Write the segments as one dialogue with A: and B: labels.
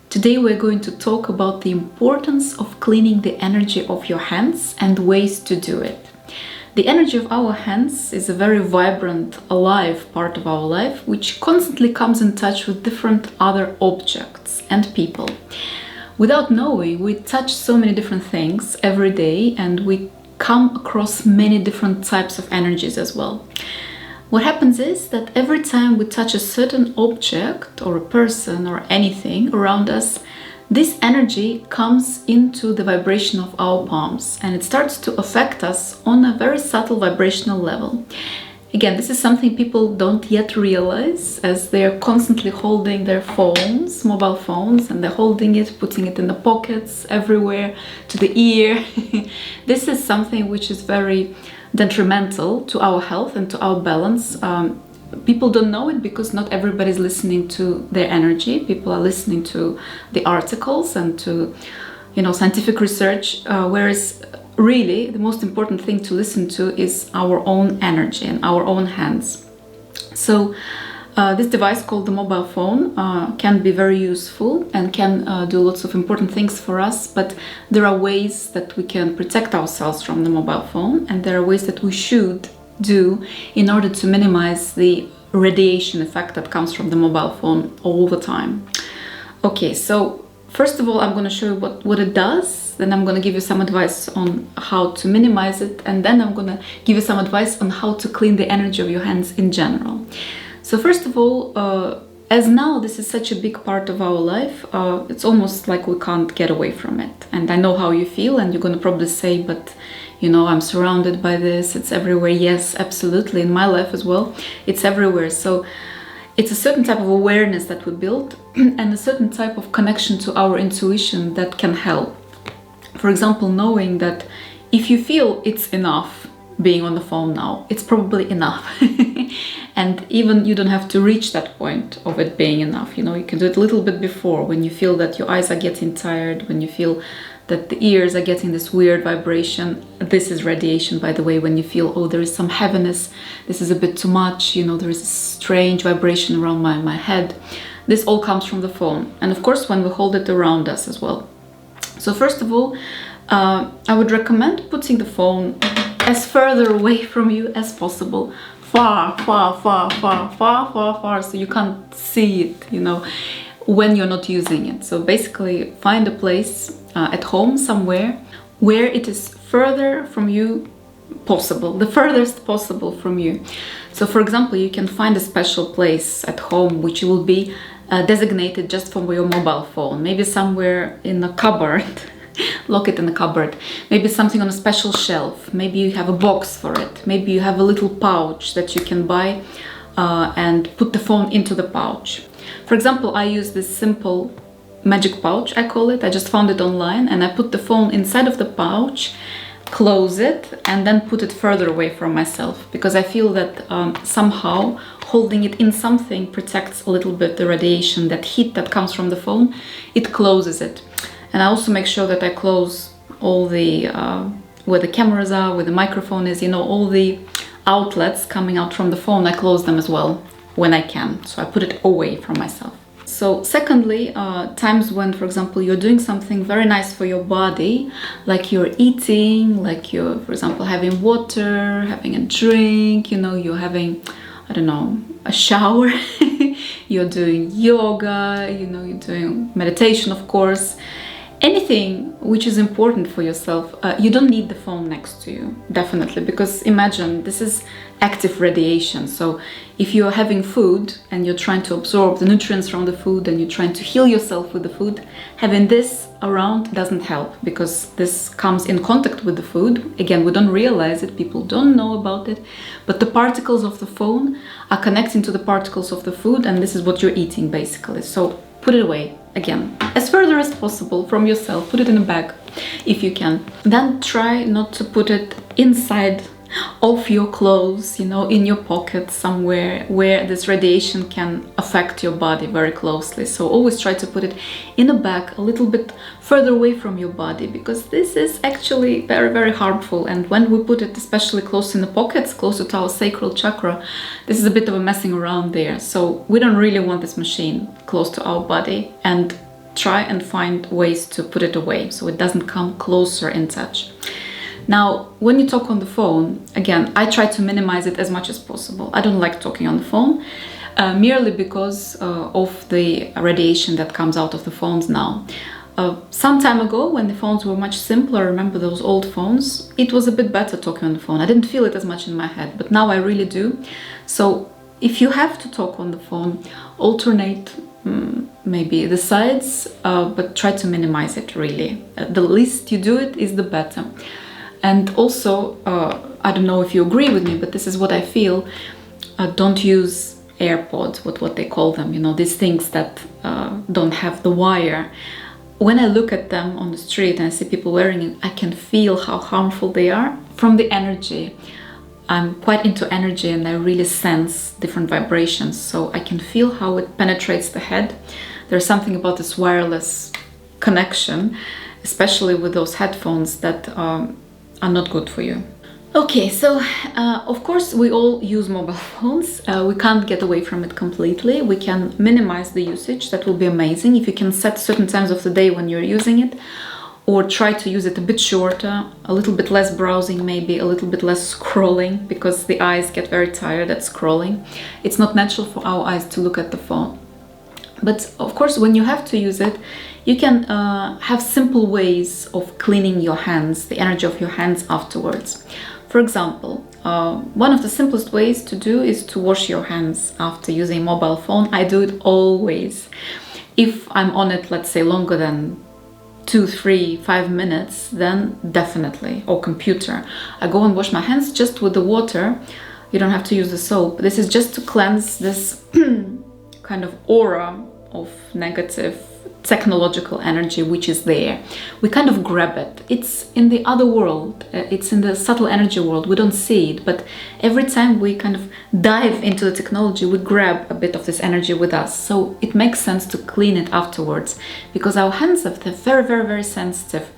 A: Today we're going to talk about the importance of cleaning the energy of your hands and ways to do it. The energy of our hands is a very vibrant, alive part of our life, which constantly comes in touch with different other objects and people. Without knowing, we touch so many different things every day, and we come across many different types of energies as well. What happens is that every time we touch a certain object or a person or anything around us, this energy comes into the vibration of our palms and it starts to affect us on a very subtle vibrational level. Again, this is something people don't yet realize, as they are constantly holding their phones, mobile phones, and they're holding it, putting it in the pockets, everywhere, to the ear. This is something which is very detrimental to our health and to our balance. People don't know it because not everybody's listening to their energy. People are listening to the articles and to, scientific research, whereas really the most important thing to listen to is our own energy and our own hands. So this device called the mobile phone can be very useful and can do lots of important things for us, but there are ways that we can protect ourselves from the mobile phone, and there are ways that we should do in order to minimize the radiation effect that comes from the mobile phone all the time. Okay, so first of all, I'm going to show you what it does. Then I'm going to give you some advice on how to minimize it, and then I'm going to give you some advice on how to clean the energy of your hands in general. So first of all, as now this is such a big part of our life, it's almost like we can't get away from it. And I know how you feel, and you're going to probably say, but I'm surrounded by this, it's everywhere. Yes, absolutely, in my life as well, it's everywhere. So it's a certain type of awareness that we build and a certain type of connection to our intuition that can help. For example, knowing that if you feel it's enough being on the phone now, it's probably enough. And even you don't have to reach that point of it being enough. You can do it a little bit before, when you feel that your eyes are getting tired, when you feel that the ears are getting this weird vibration. This is radiation, by the way. When you feel, oh, there is some heaviness, this is a bit too much, there is a strange vibration around my head. This all comes from the phone. And of course, when we hold it around us as well. So first of all, I would recommend putting the phone as further away from you as possible. Far, so you can't see it, when you're not using it. So basically find a place at home somewhere where it is further from you possible, the furthest possible from you. So for example, you can find a special place at home which will be designated just for your mobile phone, maybe somewhere in a cupboard. Lock it in a cupboard. Maybe something on a special shelf. Maybe you have a box for it. Maybe you have a little pouch that you can buy and put the phone into the pouch. For example, I use this simple magic pouch, I call it. I just found it online, and I put the phone inside of the pouch, close it, and then put it further away from myself, because I feel that somehow holding it in something protects a little bit the radiation, that heat that comes from the phone. It closes it. And I also make sure that I close all the, where the cameras are, where the microphone is, all the outlets coming out from the phone, I close them as well when I can. So I put it away from myself. So secondly, times when, for example, you're doing something very nice for your body, like you're eating, like you're, for example, having water, having a drink, you're having, a shower, you're doing yoga, you're doing meditation, of course. Anything which is important for yourself, you don't need the phone next to you, definitely, because imagine this is active radiation. So if you're having food and you're trying to absorb the nutrients from the food and you're trying to heal yourself with the food, having this around doesn't help, because this comes in contact with the food. Again, we don't realize it, people don't know about it, but the particles of the phone are connecting to the particles of the food, and this is what you're eating basically. So put it away, again, as further as possible from yourself. Put it in a bag if you can. Then try not to put it inside of your clothes, in your pocket somewhere where this radiation can affect your body very closely. So always try to put it in a bag a little bit further away from your body, because this is actually very, very harmful. And when we put it especially close in the pockets, closer to our sacral chakra, this is a bit of a messing around there. So we don't really want this machine close to our body. And try and find ways to put it away so it doesn't come closer in touch. Now, when you talk on the phone, again, I try to minimize it as much as possible. I don't like talking on the phone, merely because of the radiation that comes out of the phones now. Some time ago, when the phones were much simpler, remember those old phones, it was a bit better talking on the phone. I didn't feel it as much in my head, but now I really do. So if you have to talk on the phone, alternate maybe the sides, but try to minimize it really. The least you do it is the better. And also, I don't know if you agree with me, but this is what I feel. Don't use AirPods, what they call them, you know, these things that don't have the wire. When I look at them on the street and I see people wearing it, I can feel how harmful they are from the energy. I'm quite into energy and I really sense different vibrations, so I can feel how it penetrates the head. There's something about this wireless connection, especially with those headphones, that are not good for you. Okay, so of course we all use mobile phones. We can't get away from it completely. We can minimize the usage. That will be amazing if you can set certain times of the day when you're using it, or try to use it a bit shorter, a little bit less browsing, maybe a little bit less scrolling, because the eyes get very tired at scrolling. It's not natural for our eyes to look at the phone. But of course, when you have to use it, you can have simple ways of cleaning your hands, the energy of your hands afterwards. For example, one of the simplest ways to do is to wash your hands after using a mobile phone. I do it always. If I'm on it, let's say, longer than 2, 3, 5 minutes, then definitely, or computer. I go and wash my hands just with the water. You don't have to use the soap. This is just to cleanse this kind of aura of negative technological energy which is there. We kind of grab it. It's in the other world. It's in the subtle energy world. We don't see it, but every time we kind of dive into the technology, we grab a bit of this energy with us. So it makes sense to clean it afterwards, because our hands they're very, very, very sensitive.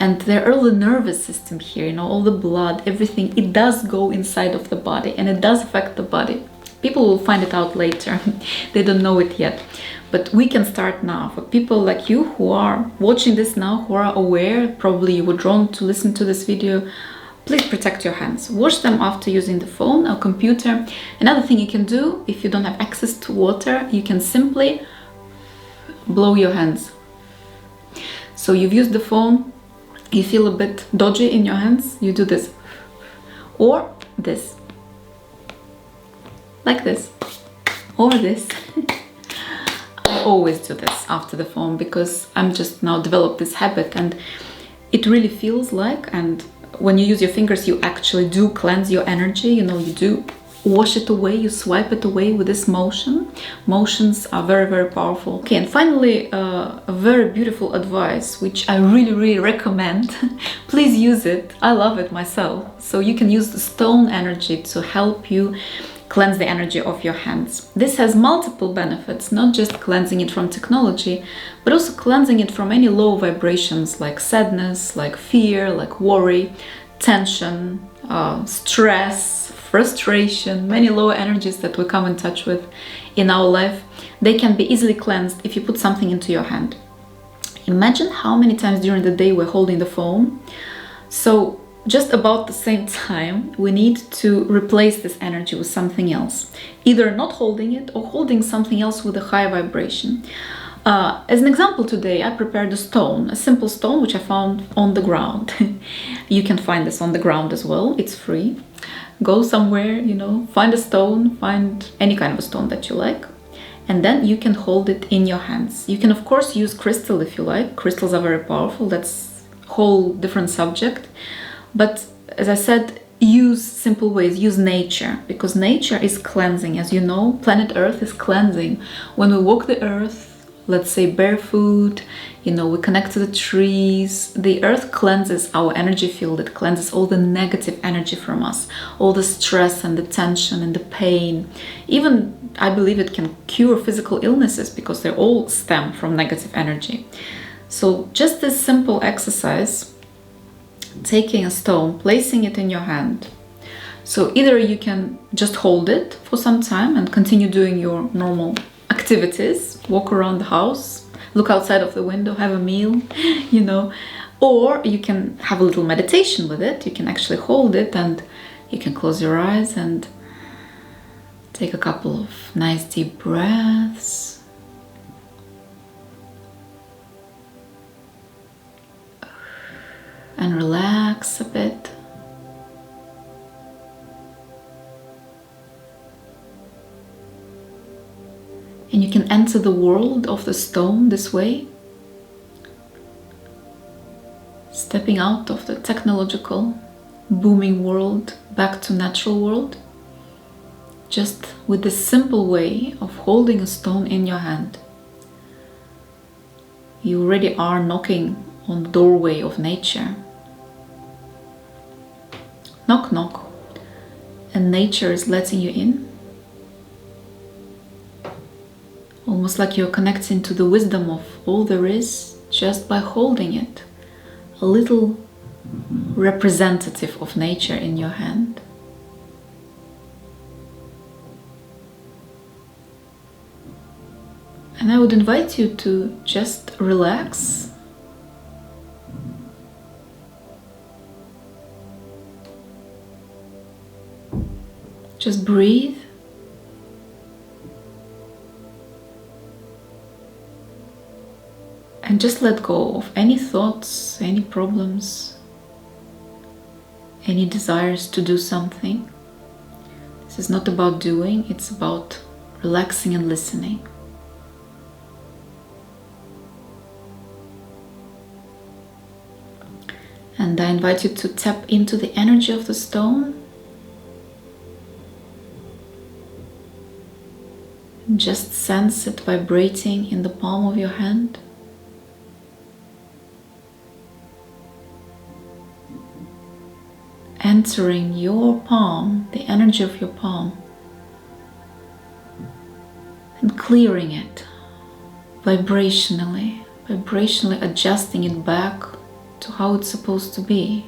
A: And they're all the nervous system here, you know, all the blood, everything, it does go inside of the body and it does affect the body. People will find it out later. They don't know it yet. But we can start now. For people like you who are watching this now, who are aware, probably you were drawn to listen to this video, please protect your hands. Wash them after using the phone or computer. Another thing you can do, if you don't have access to water, you can simply blow your hands. So you've used the phone, you feel a bit dodgy in your hands, you do this. Or this. Like this. Or this. I always do this after the phone because I'm just now developed this habit, and it really feels like, and when you use your fingers you actually do cleanse your energy, you know, you do wash it away, you swipe it away with this motion. Motions are very, very powerful. Okay, and finally a very beautiful advice which I really, really recommend. Please use it. I love it myself. So you can use the stone energy to help you cleanse the energy of your hands. This has multiple benefits, not just cleansing it from technology, but also cleansing it from any low vibrations like sadness, like fear, like worry, tension, stress, frustration, many low energies that we come in touch with in our life. They can be easily cleansed if you put something into your hand. Imagine how many times during the day we're holding the phone. So just about the same time, we need to replace this energy with something else. Either not holding it or holding something else with a high vibration. As an example today, I prepared a stone, a simple stone which I found on the ground. You can find this on the ground as well, it's free. Go somewhere, you know, find a stone, find any kind of a stone that you like, and then you can hold it in your hands. You can of course use crystal if you like. Crystals are very powerful, that's a whole different subject. But as I said, use simple ways, use nature, because nature is cleansing. As you know, planet Earth is cleansing. When we walk the earth, let's say barefoot, you know, we connect to the trees, the earth cleanses our energy field, it cleanses all the negative energy from us, all the stress and the tension and the pain. Even, I believe it can cure physical illnesses because they all stem from negative energy. So just this simple exercise, taking a stone, placing it in your hand. So either you can just hold it for some time and continue doing your normal activities, walk around the house, look outside of the window, have a meal, you know. Or you can have a little meditation with it. You can actually hold it and you can close your eyes and take a couple of nice deep breaths. And relax a bit. And you can enter the world of the stone this way, stepping out of the technological, booming world back to natural world, just with this simple way of holding a stone in your hand. You already are knocking on the doorway of nature. Knock, knock, and nature is letting you in. Almost like you're connecting to the wisdom of all there is just by holding it. A little representative of nature in your hand. And I would invite you to just relax. Just breathe. And just let go of any thoughts, any problems, any desires to do something. This is not about doing, it's about relaxing and listening. And I invite you to tap into the energy of the stone. Just sense it vibrating in the palm of your hand. Entering your palm, the energy of your palm, and clearing it vibrationally adjusting it back to how it's supposed to be.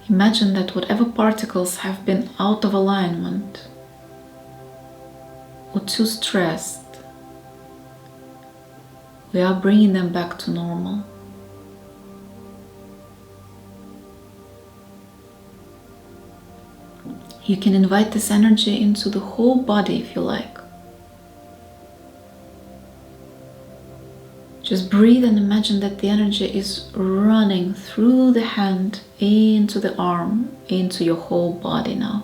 A: Imagine that whatever particles have been out of alignment or too stressed, we are bringing them back to normal. You can invite this energy into the whole body if you like. Just breathe and imagine that the energy is running through the hand, into the arm, into your whole body now.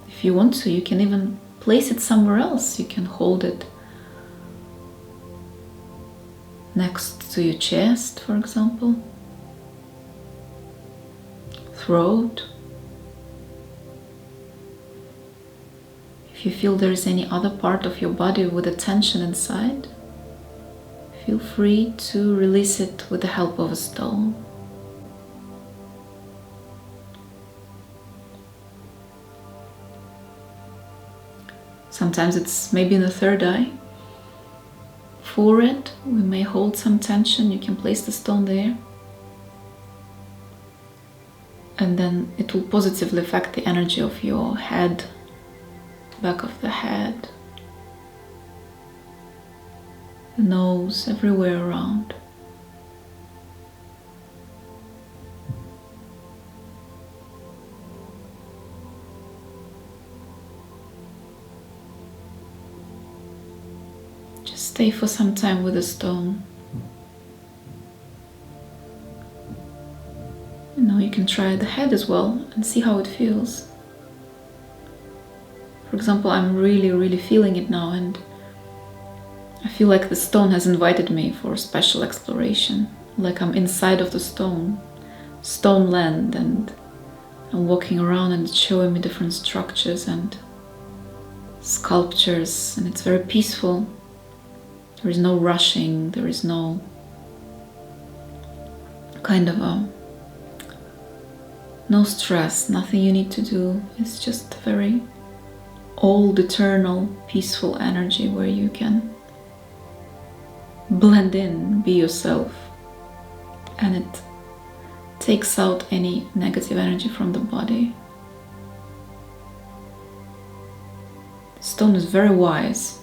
A: If you want to, you can even place it somewhere else. You can hold it next to your chest, for example, throat. If you feel there is any other part of your body with a tension inside, feel free to release it with the help of a stone. Sometimes it's maybe in the third eye. Forehead, we may hold some tension. You can place the stone there. And then it will positively affect the energy of your head, back of the head, the nose, everywhere around. Just stay for some time with the stone. And now you can try the head as well and see how it feels. For example, I'm really feeling it now, and I feel like the stone has invited me for a special exploration. Like I'm inside of the stone land, and I'm walking around and it's showing me different structures and sculptures, and it's very peaceful. There is no rushing, there is no kind of no stress, nothing you need to do. It's just very old, eternal, peaceful energy where you can blend in, be yourself, and it takes out any negative energy from the body. The stone is very wise.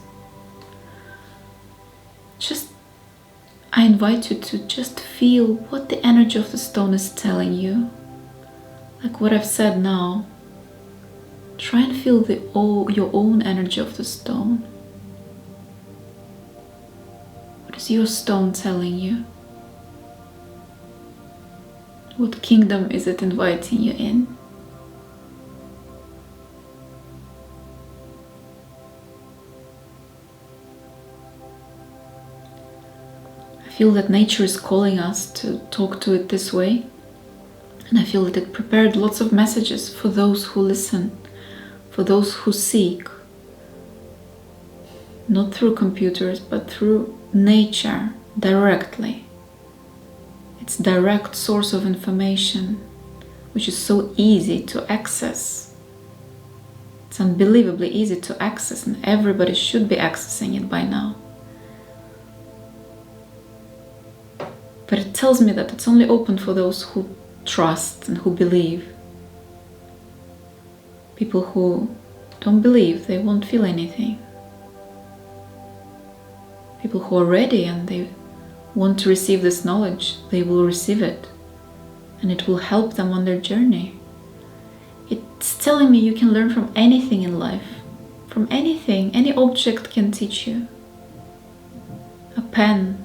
A: I invite you to just feel what the energy of the stone is telling you. Like what I've said now. Try and feel your own energy of the stone. What is your stone telling you? What kingdom is it inviting you in? I feel that nature is calling us to talk to it this way. And I feel that it prepared lots of messages for those who listen, for those who seek. Not through computers, but through nature directly. It's direct source of information, which is so easy to access. It's unbelievably easy to access, and everybody should be accessing it by now. But it tells me that it's only open for those who trust and who believe. People who don't believe, they won't feel anything. People who are ready and they want to receive this knowledge, they will receive it. And it will help them on their journey. It's telling me you can learn from anything in life. From anything, any object can teach you. A pen,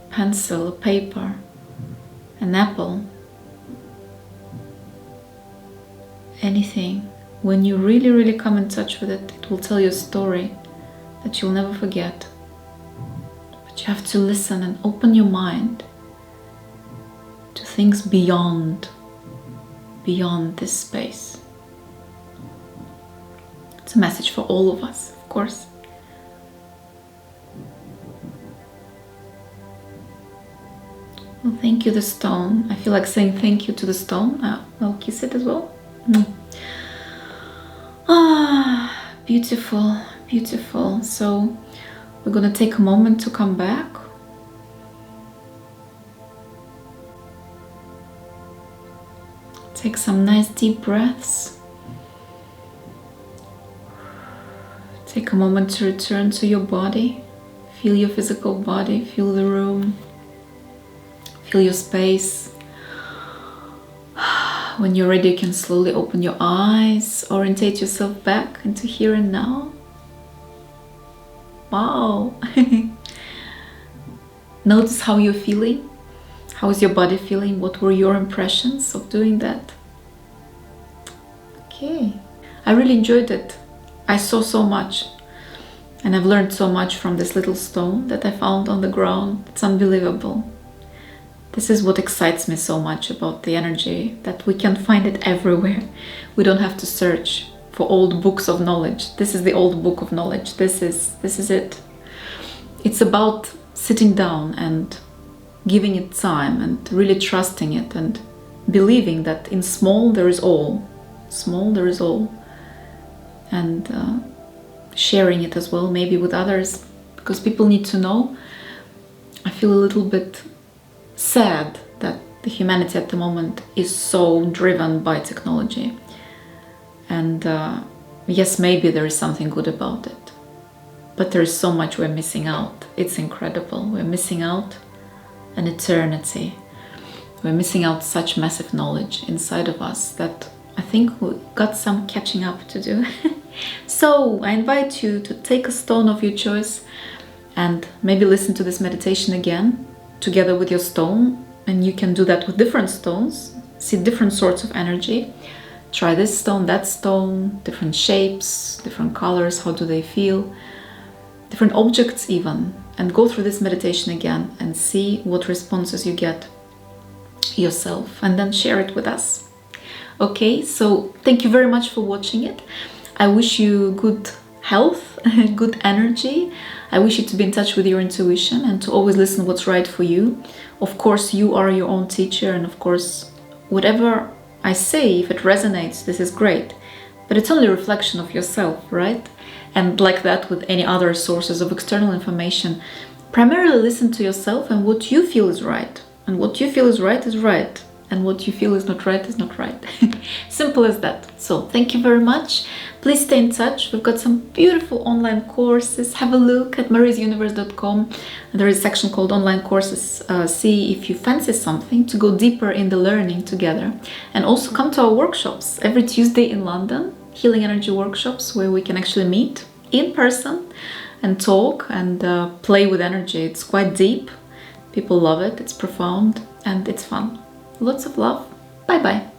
A: pencil, a paper, an apple, anything. When you really come in touch with it, it will tell you a story that you'll never forget. But you have to listen and open your mind to things beyond this space. It's a message for all of us, of course. Well, thank you, the stone. I feel like saying thank you to the stone. I'll kiss it as well. Ah, beautiful, beautiful. So we're gonna take a moment to come back. Take some nice deep breaths. Take a moment to return to your body. Feel your physical body, feel the room. Feel your space. When you're ready, you can slowly open your eyes, orientate yourself back into here and now. Wow! Notice how you're feeling. How is your body feeling? What were your impressions of doing that? Okay. I really enjoyed it. I saw so much. And I've learned so much from this little stone that I found on the ground. It's unbelievable. This is what excites me so much about the energy, that we can find it everywhere. We don't have to search for old books of knowledge. This is the old book of knowledge. This is it. It's about sitting down and giving it time and really trusting it and believing that in small there is all. Small there is all. And sharing it as well, maybe with others, because people need to know. I feel a little bit sad that the humanity at the moment is so driven by technology. And yes, maybe there is something good about it, but there is so much we're missing out. It's incredible. We're missing out an eternity. We're missing out such massive knowledge inside of us that I think we got some catching up to do. So I invite you to take a stone of your choice and maybe listen to this meditation again together with your stone, and you can do that with different stones, see different sorts of energy, try this stone, that stone, different shapes, different colors, how do they feel, different objects even, and go through this meditation again and see what responses you get yourself, and then share it with us. Okay, so thank you very much for watching it. I wish you good health, good energy. I wish you to be in touch with your intuition and to always listen what's right for you. Of course, you are your own teacher, and of course, whatever I say, if it resonates, this is great. But it's only a reflection of yourself, right? And like that with any other sources of external information, primarily listen to yourself and what you feel is right. And what you feel is right. And what you feel is not right. Simple as that. So thank you very much. Please stay in touch. We've got some beautiful online courses. Have a look at mariesuniverse.com. There is a section called online courses. See if you fancy something to go deeper in the learning together. And also come to our workshops every Tuesday in London, healing energy workshops, where we can actually meet in person and talk and play with energy. It's quite deep. People love it. It's profound and it's fun. Lots of love. Bye bye.